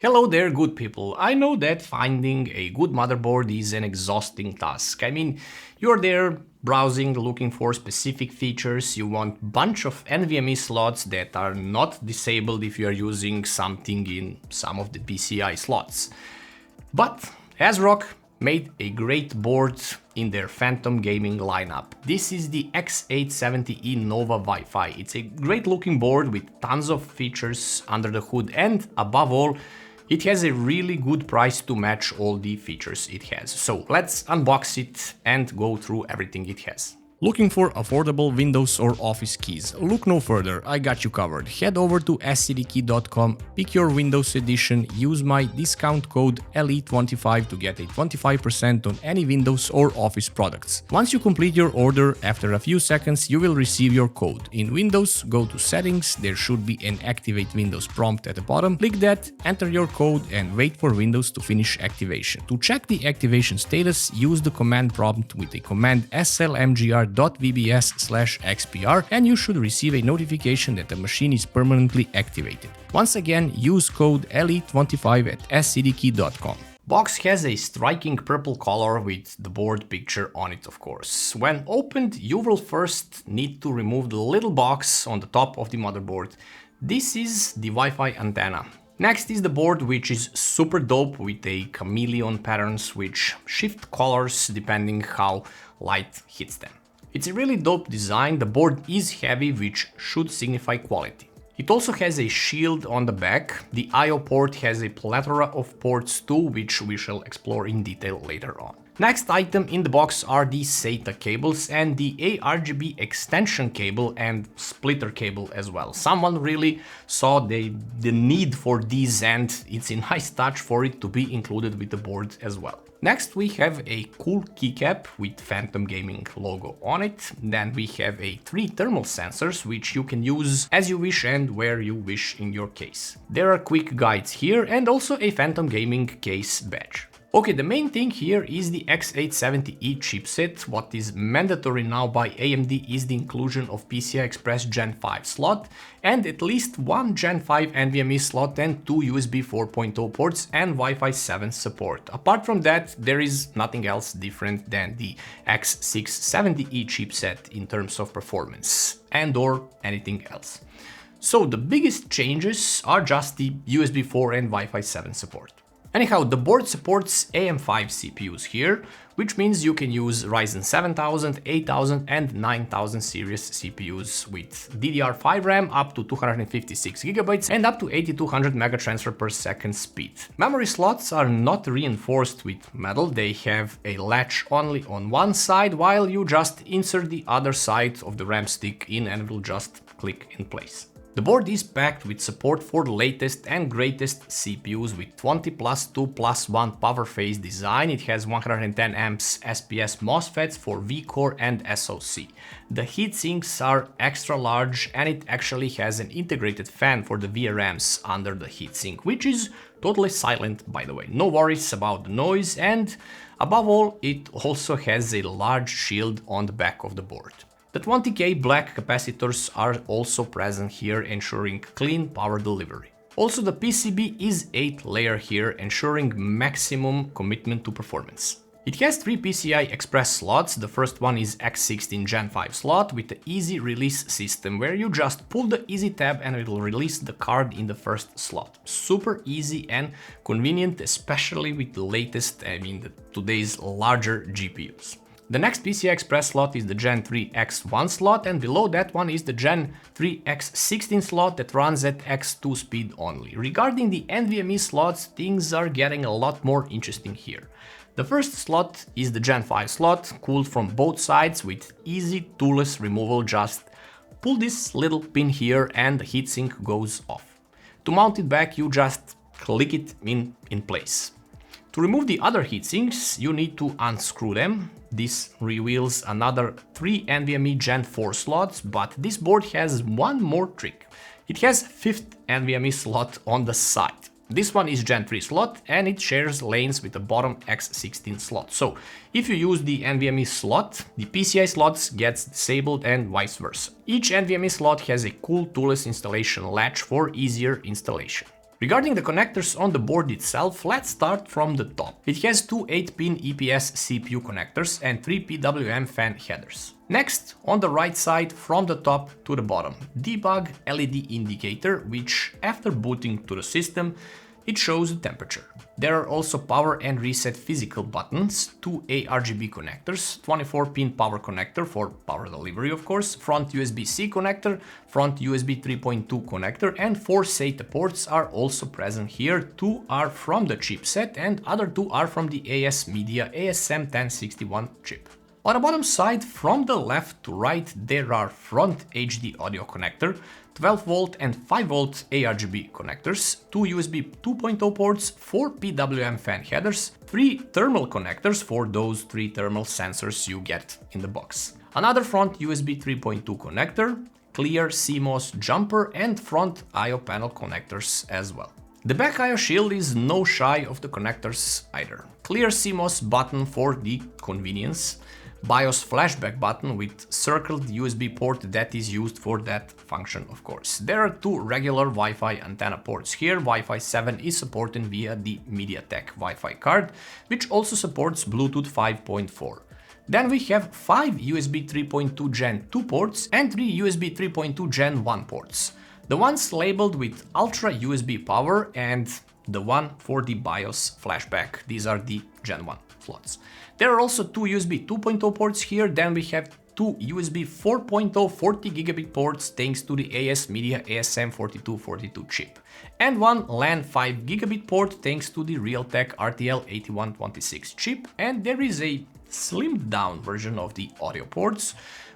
Hello there, good people. I know that finding a good motherboard is an exhausting task. I mean, you're there browsing, looking for specific features, you want bunch of NVMe slots that are not disabled if you are using something in some of the PCI slots. But ASRock made a great board in their Phantom gaming lineup. This is the X870E Nova Wi-Fi. It's a great looking board with tons of features under the hood, and above all, it has a really good price to match all the features it has. So let's unbox it and go through everything it has. Looking for affordable Windows or Office keys? Look no further, I got you covered. Head over to scdkey.com, pick your Windows edition, use my discount code LE25 to get a 25% on any Windows or Office products. Once you complete your order, after a few seconds you will receive your code. In Windows, go to Settings, there should be an Activate Windows prompt at the bottom. Click that, enter your code and wait for Windows to finish activation. To check the activation status, use the command prompt with the command slmgr.vbs/xpr and you should receive a notification that the machine is permanently activated. Once again, use code LE25 at scdkey.com. Box has a striking purple color with the board picture on it, of course. When opened, you will first need to remove the little box on the top of the motherboard. This is the Wi-Fi antenna. Next is the board, which is super dope with a chameleon patterns which shift colors depending how light hits them. It's a really dope design. The board is heavy, which should signify quality. It also has a shield on the back. The I/O port has a plethora of ports too, which we shall explore in detail later on. Next item in the box are the SATA cables and the ARGB extension cable and splitter cable as well. Someone really saw the need for these, and it's a nice touch for it to be included with the board as well. Next we have a cool keycap with Phantom Gaming logo on it. Then we have 3 thermal sensors which you can use as you wish and where you wish in your case. There are quick guides here and also a Phantom Gaming case badge. Okay, the main thing here is the X870E chipset. What is mandatory now by AMD is the inclusion of PCI Express Gen 5 slot and at least one Gen 5 NVMe slot and 2 USB 4.0 ports and Wi-Fi 7 support. Apart from that, there is nothing else different than the X670E chipset in terms of performance and/or anything else. So the biggest changes are just the USB 4 and Wi-Fi 7 support. Anyhow, the board supports AM5 CPUs here, which means you can use Ryzen 7000, 8000 and 9000 series CPUs with DDR5 RAM up to 256GB and up to 8200 MT/s speed. Memory slots are not reinforced with metal, they have a latch only on one side, while you just insert the other side of the RAM stick in and it will just click in place. The board is packed with support for the latest and greatest CPUs with 20+2+1 power phase design. It has 110 amps SPS MOSFETs for vCore and SoC. The heatsinks are extra large and it actually has an integrated fan for the VRMs under the heatsink, which is totally silent, by the way. No worries about the noise, and above all, it also has a large shield on the back of the board. The 20K black capacitors are also present here, ensuring clean power delivery. Also, the PCB is 8-layer here, ensuring maximum commitment to performance. It has 3 PCI Express slots. The first one is X16 Gen 5 slot with the easy release system, where you just pull the easy tab and it will release the card in the first slot. Super easy and convenient, especially with the latest, today's larger GPUs. The next PCI Express slot is the Gen 3 X1 slot, and below that one is the Gen 3 X16 slot that runs at X2 speed only. Regarding the NVMe slots, things are getting a lot more interesting here. The first slot is the Gen 5 slot, cooled from both sides with easy toolless removal. Just pull this little pin here and the heatsink goes off. To mount it back, you just click it in place. To remove the other heatsinks, you need to unscrew them. This reveals another 3 NVMe Gen 4 slots, but this board has one more trick. It has 5th NVMe slot on the side. This one is Gen 3 slot and it shares lanes with the bottom X16 slot. So if you use the NVMe slot, the PCI slots gets disabled and vice versa. Each NVMe slot has a cool toolless installation latch for easier installation. Regarding the connectors on the board itself, let's start from the top. It has two 8-pin EPS CPU connectors and 3 PWM fan headers. Next, on the right side from the top to the bottom, debug LED indicator, which after booting to the system, it shows the temperature. There are also power and reset physical buttons, two ARGB connectors, 24-pin power connector for power delivery of course, front USB-C connector, front USB 3.2 connector, and 4 SATA ports are also present here. 2 are from the chipset and other 2 are from the ASMedia ASM1061 chip. On the bottom side, from the left to right, there are front HD audio connector, 12V and 5V ARGB connectors, 2 USB 2.0 ports, 4 PWM fan headers, 3 thermal connectors for those 3 thermal sensors you get in the box. Another front USB 3.2 connector, clear CMOS jumper, and front I/O panel connectors as well. The back I/O shield is no shy of the connectors either. Clear CMOS button for the convenience, BIOS flashback button with circled USB port that is used for that function of course. There are 2 regular Wi-Fi antenna ports here. Wi-Fi 7 is supported via the MediaTek Wi-Fi card, which also supports Bluetooth 5.4. Then we have 5 USB 3.2 Gen 2 ports and 3 USB 3.2 Gen 1 ports. The ones labeled with Ultra USB power and the one for the BIOS flashback. These are the Gen 1 slots. There are also 2 USB 2.0 ports here. Then we have 2 USB 4.0 40 gigabit ports thanks to the ASMedia ASM4242 chip. And 1 LAN 5 gigabit port thanks to the Realtek RTL8126 chip. And there is a slimmed down version of the audio ports,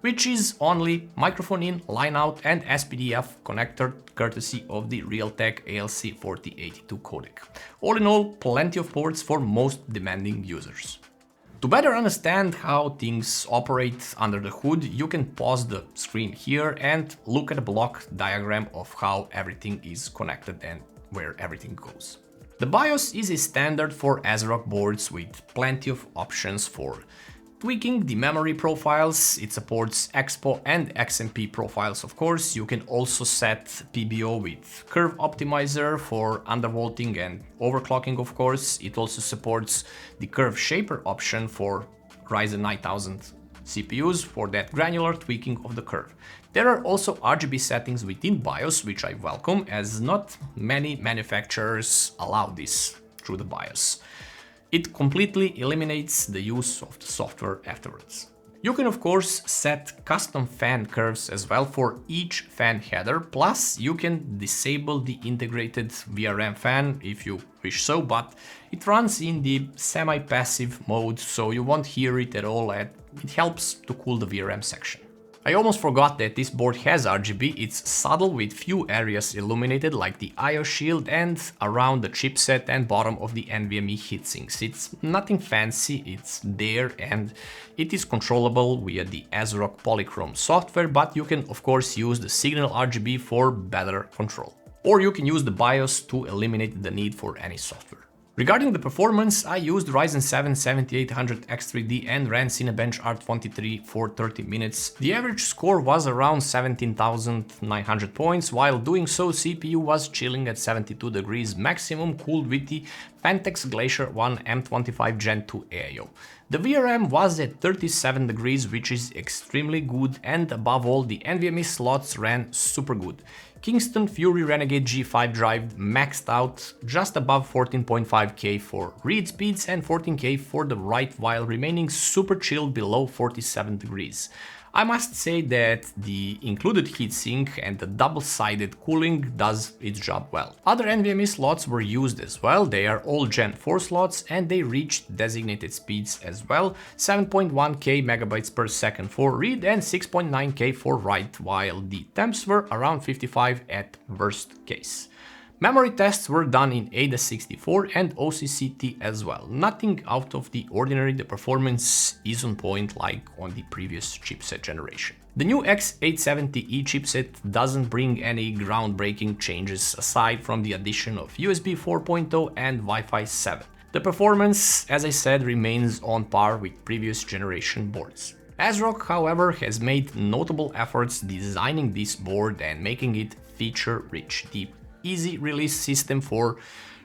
which is only microphone in, line out, and SPDIF connector courtesy of the Realtek ALC4082 codec. All in all, plenty of ports for most demanding users. To better understand how things operate under the hood, you can pause the screen here and look at a block diagram of how everything is connected and where everything goes. The BIOS is a standard for ASRock boards with plenty of options for tweaking the memory profiles. It supports Expo and XMP profiles of course. You can also set PBO with curve optimizer for undervolting and overclocking of course. It also supports the curve shaper option for Ryzen 9000 CPUs for that granular tweaking of the curve. There are also RGB settings within BIOS, which I welcome as not many manufacturers allow this through the BIOS. It completely eliminates the use of the software afterwards. You can of course set custom fan curves as well for each fan header, plus you can disable the integrated VRM fan if you wish so, but it runs in the semi-passive mode, so you won't hear it at all and it helps to cool the VRM section. I almost forgot that this board has RGB. It's subtle with few areas illuminated like the I/O shield and around the chipset and bottom of the NVMe heatsinks. It's nothing fancy, it's there and it is controllable via the ASRock Polychrome software, but you can of course use the signal RGB for better control. Or you can use the BIOS to eliminate the need for any software. Regarding the performance, I used Ryzen 7 7800 X3D and ran Cinebench R23 for 30 minutes. The average score was around 17,900 points. While doing so, CPU was chilling at 72 degrees maximum, cooled with the Fantex Glacier 1 M25 Gen 2 AIO. The VRM was at 37 degrees, which is extremely good, and above all, the NVMe slots ran super good. Kingston Fury Renegade G5 drive maxed out just above 14.5K for read speeds and 14K for the write, while remaining super chilled below 47 degrees. I must say that the included heatsink and the double-sided cooling does its job well. Other NVMe slots were used as well. They are all Gen 4 slots and they reached designated speeds as well, 7.1K megabytes per second for read and 6.9K for write, while the temps were around 55 at worst case. Memory tests were done in AIDA64 and OCCT as well. Nothing out of the ordinary, the performance is on point like on the previous chipset generation. The new X870E chipset doesn't bring any groundbreaking changes aside from the addition of USB 4.0 and Wi-Fi 7. The performance, as I said, remains on par with previous generation boards. ASRock, however, has made notable efforts designing this board and making it feature-rich. The easy release system for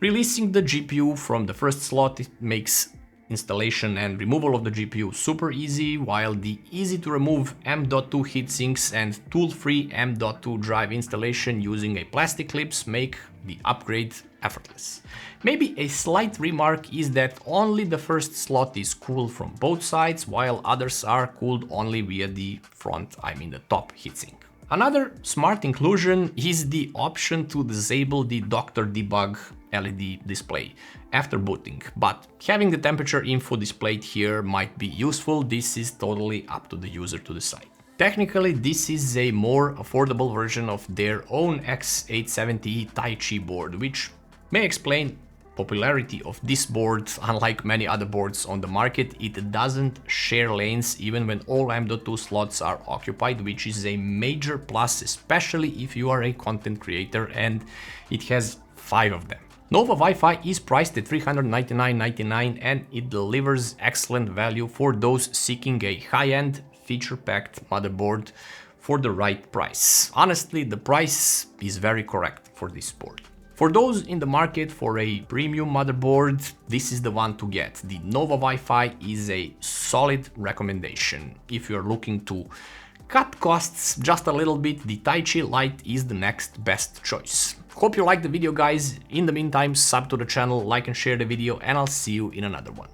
releasing the GPU from the first slot. It makes installation and removal of the GPU super easy, while the easy to remove M.2 heatsinks and tool-free M.2 drive installation using a plastic clips make the upgrade effortless. Maybe a slight remark is that only the first slot is cooled from both sides, while others are cooled only via the front, I mean the top heatsink. Another smart inclusion is the option to disable the Dr. Debug LED display after booting, but having the temperature info displayed here might be useful. This is totally up to the user to decide. Technically, this is a more affordable version of their own X870E Taichi board, which may explain popularity of this board. Unlike many other boards on the market, it doesn't share lanes even when all M.2 slots are occupied, which is a major plus, especially if you are a content creator, and it has 5 of them. Nova Wi-Fi is priced at $399.99 and it delivers excellent value for those seeking a high-end, feature-packed motherboard for the right price. Honestly, the price is very correct for this board. For those in the market for a premium motherboard, this is the one to get. The Nova Wi-Fi is a solid recommendation. If you're looking to cut costs just a little bit, the Taichi Lite is the next best choice. Hope you liked the video, guys. In the meantime, sub to the channel, like and share the video, and I'll see you in another one.